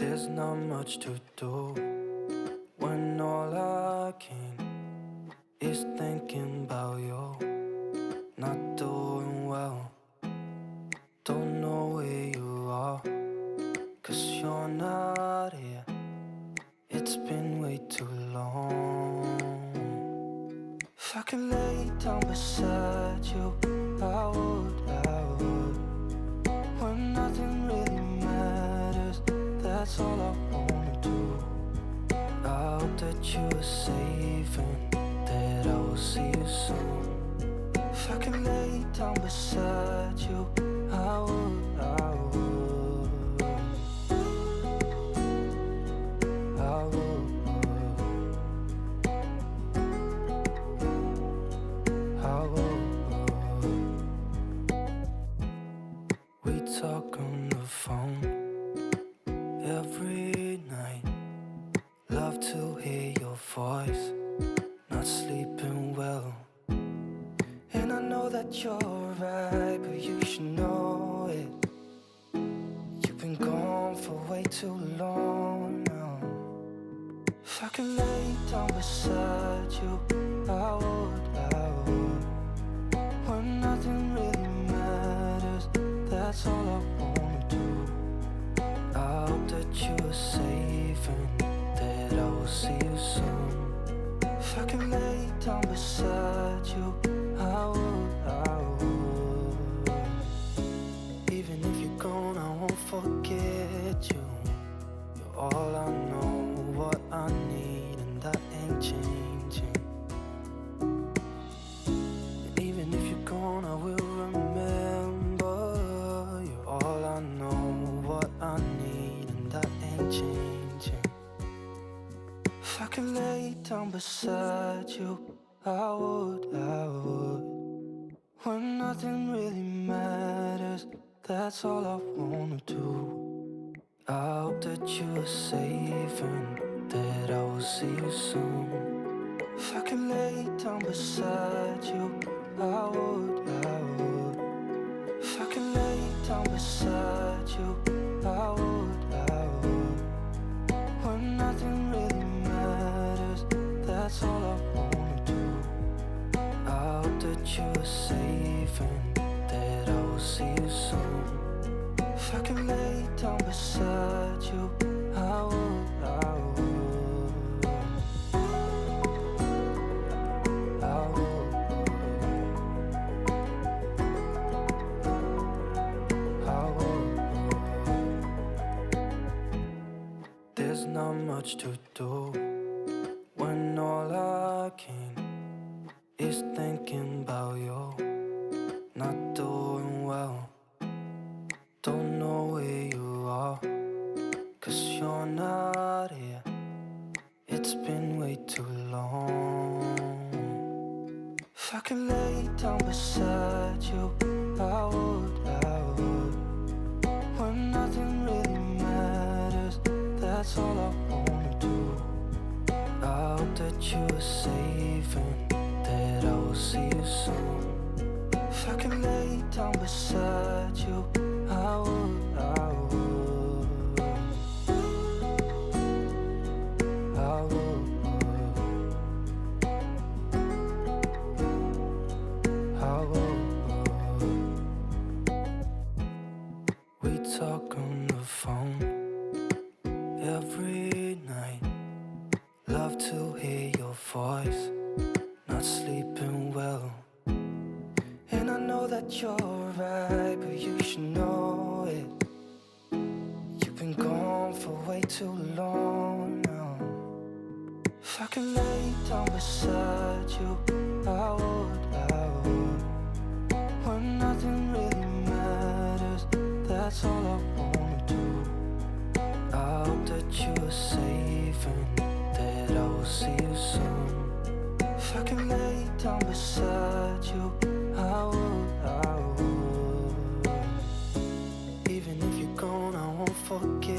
There's not much to do when all I can is thinking about you. Not doing well, don't know where you are, 'cause you're not here. It's been way too long. If I could lay down beside you, I would. When nothing really matters, that's all I wanna do. I hope that you are safe and that I will see you soon. If I could lay down beside you, I would. We talk on the phone every night. Love to hear your voice. Not sleeping well, and I know that you're right, but you should know it. You've been gone for way too long now. If I could lay down beside you, I would. When nothing really matters, that's all I wanna do. I hope that you are safe and that I will see you soon. If I can lay down beside you, I would. Even if you're gone, I won't forget you. You're all I know, what I need, and that ain't changing. And even if you're gone, I will remember. You're all I know, what I need, and that ain't changing. If I could lay down beside you, I would. When nothing really matters, that's all I wanna do. I hope that you are safe and that I will see you soon. If I could lay down beside you, I would. If I could lay down beside you, I would. When nothing really matters, that's all I wanna do. I hope that you are safe and that I will see you soon. If I could lay down beside you, I would. There's not much to do when all I can is thinking about you. Not doing well, don't know where you are, 'cause you're not here. It's been way too long. If I could lay down beside you, I would. When nothing really matters, that's all I wanna do. I hope that you are safe and that I will see you soon. If I could lay down beside you, I would. We talk on the phone every night. Love to hear your voice. Not sleeping well, and I know that you're right, but you should know it. You've been gone for way too long now. If I could lay down beside you, I would. When nothing really matters, that's all I wanna do. I hope that you are safe and that I will see you soon. If I could lay down beside you, I would. Even if you're gone, I won't forget.